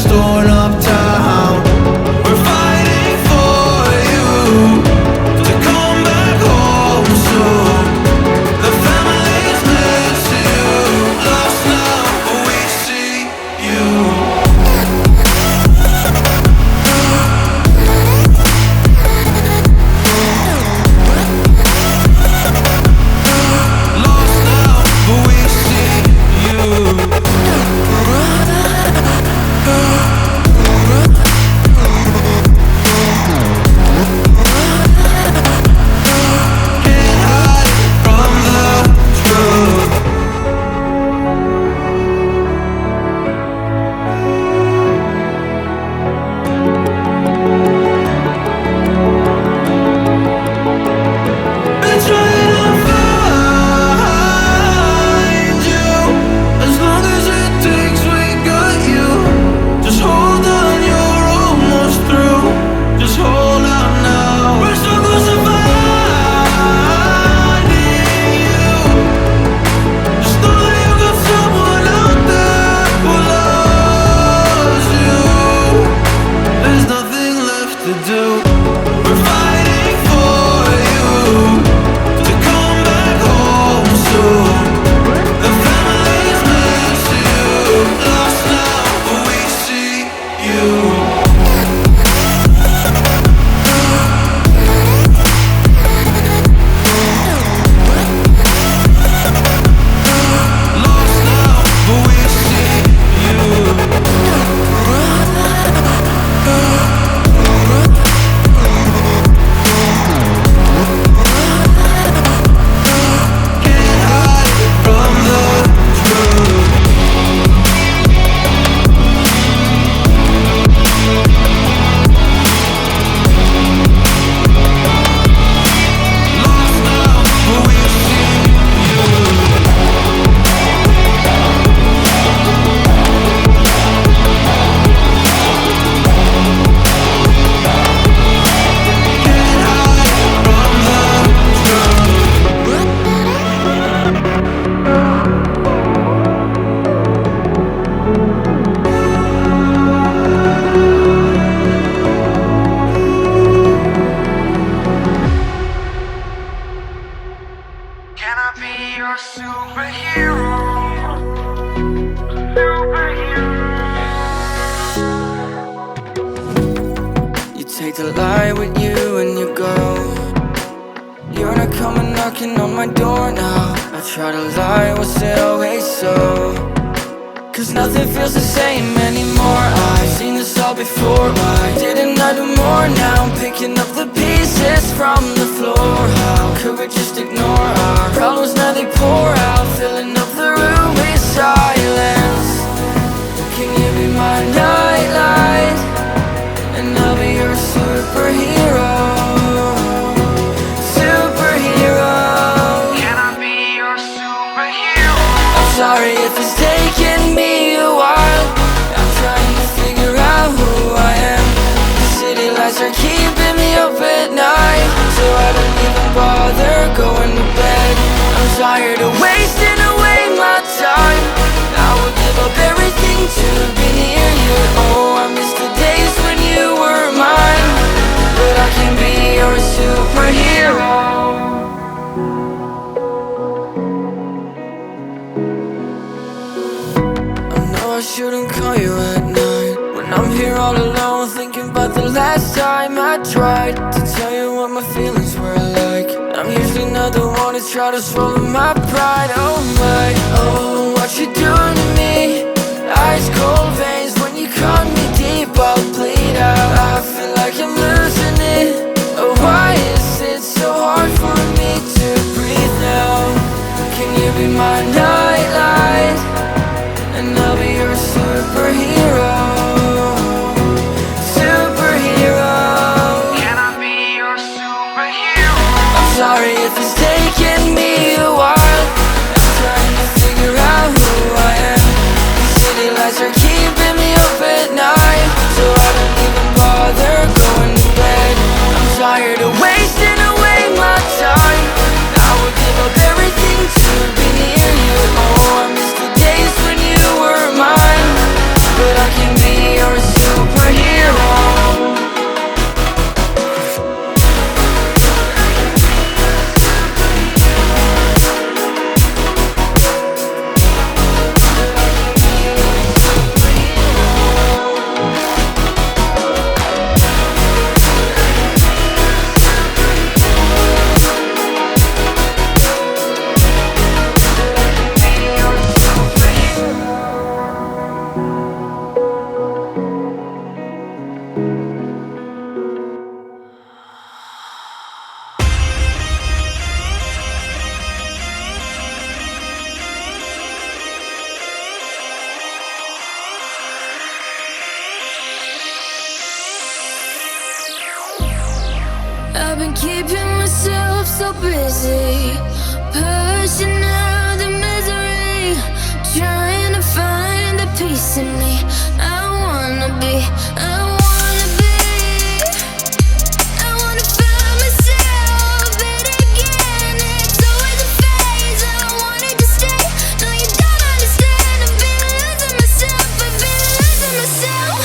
just torn up town. We're fighting for you to come back home soon. The family's miss you, lost now, but we see you. Can I be your superhero? You take the light with you and you go. You're not coming knocking on my door now. I try to lie, was it always so? Cause nothing feels the same anymore. I've seen this all before. Why didn't I do more? Now I'm picking up the pieces from the floor. How could we just ignore our problems? Now they pour out, filling up the room with silence. Can you be my nightlight? And I'll be your superhero. Superhero. Can I be your superhero? I'm sorry if it's taking me a while. I'm trying to figure out who I am. The city lights are keeping me up at night, so I don't even bother going to bed. I'm tired of wasting away my time. I would give up everything to be near you. Oh, I miss the days when you were mine, but I can be your superhero. I shouldn't call you at night when I'm here all alone, thinking about the last time I tried to tell you what my feelings were like. I'm usually not the one to try to swallow my pride. Oh my, oh, what you doing to me? Ice cold veins when you cut me deep, I'll bleed out. I feel like I'm losing it. Oh, why is it so hard for me to breathe now? Can you be my nightlight? And I'll be your superhero. Superhero. Can I be your superhero? I'm sorry if it's taking me a while. I'm trying to figure out who I am. The city lights are keeping me up at night. I've been keeping myself so busy, pushing out the misery, trying to find the peace in me. I wanna be, I wanna be, I wanna find myself, but again, it's always a phase. I wanted to stay, no you don't understand. I've been losing myself, I've been losing myself.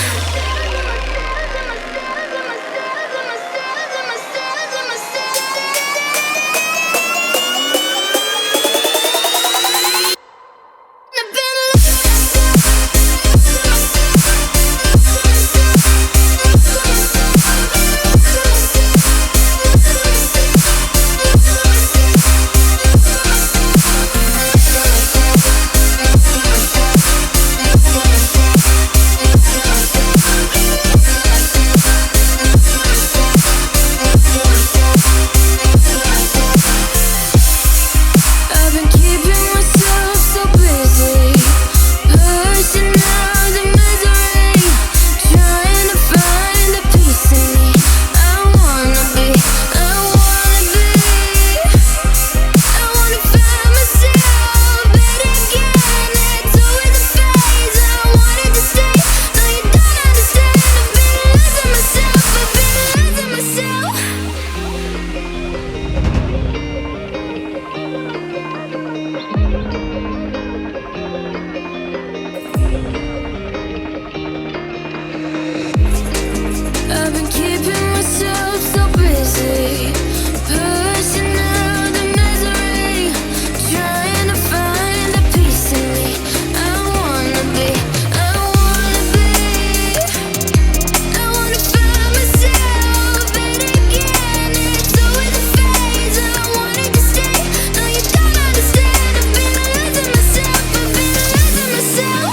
I've been keeping myself so busy, pushing out the misery, trying to find the peace in me. I wanna be, I wanna be, I wanna find myself, but again, it's always a phase. I wanted to stay, no you don't understand. I've been losing myself, I've been losing myself. I've been keeping myself so busy, pushing out the misery, trying to find the peace in me. I wanna be, I wanna be, I wanna find myself, but again, it's always a phase. I wanted to stay, no you don't understand. I've been losing myself, I've been losing myself.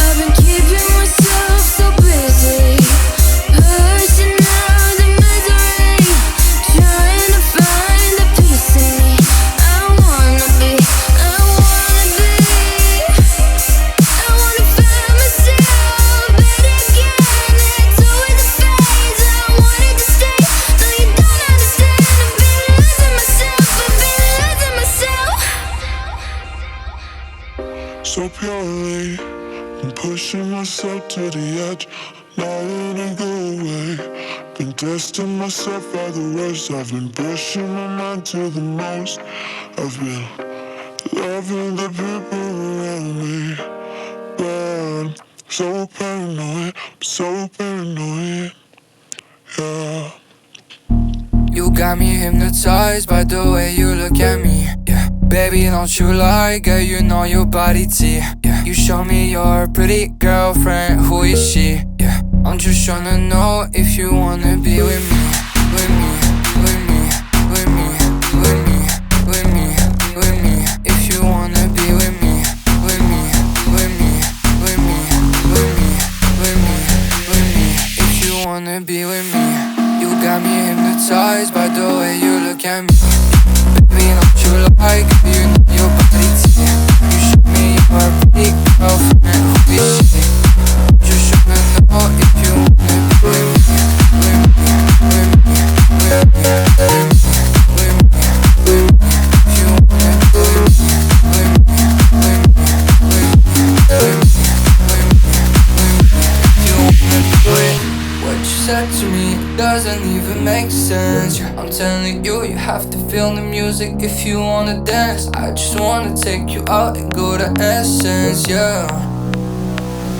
I've been keeping myself so busy, pushing out the misery, trying to find the peace in me. I wanna be, I wanna be, I wanna find myself, but again, it's always a phase. I wanted to stay, no you don't understand. I've been losing myself, I've been losing myself. So purely, I'm pushing myself to the edge, not letting go away. Been testing myself by the worst. I've been pushing my mind to the most. I've been loving the people around me, but I'm so paranoid, I'm so paranoid, yeah. You got me hypnotized by the way you look at me, yeah. Baby, don't you lie, girl, you know your body T, yeah. You show me your pretty girlfriend, who is she, yeah. I'm just tryna know if you wanna be with me, with me, with me, with me, with me, with me, with me. If you wanna be with me, with me, with me, with me, with me, with me, with me. If you wanna be with me. You got me hypnotized by the way you look at me. Baby, don't you like, you know your body T. You show me your pretty girlfriend, who is she? Just tryna know if you wanna be with me, with me, with me, with me, with me, with me, with me. If you wanna be with me, with me, with me, with me, with me, with me, if you wanna be with me. What you said to me doesn't even make sense, yeah. I'm telling you, you have to feel the music if you wanna dance. I just wanna take you out and go to Essence, yeah,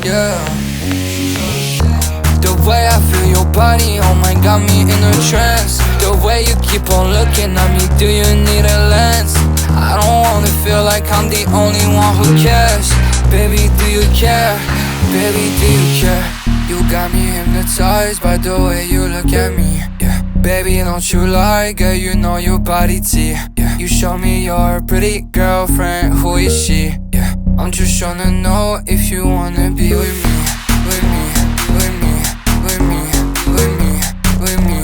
yeah. The way I feel your body, oh my, got me in a trance. The way you keep on looking at me, do you need a lens? I don't wanna feel like I'm the only one who cares. Baby, do you care? Baby, do you care? You got me hypnotized by the way you look at me, yeah. Baby, don't you lie, girl, you know your body T, yeah. You show me your pretty girlfriend, who is she, yeah. I'm just tryna know if you wanna be with me, with me, with me, with me, with me, with me,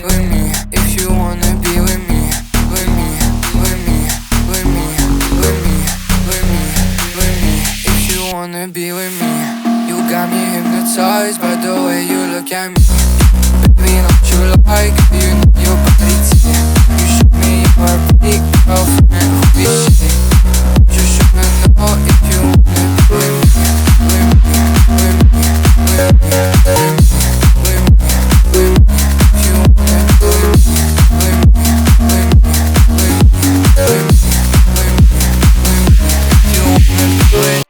with me. If you wanna be with me, with me, with me, with me, with me, with me, with me. If you wanna be with me, you got me hypnotized by the way you look at me. Baby, don't you lie, girl, you know your body T. You show me your pretty girlfriend, who is she? Just tryna know if you wanna be with me, with me, with me, with me, with me, with me, with me. If you wanna be with me, with me, with me, with me, with me, with me, with me. If you wanna be with me.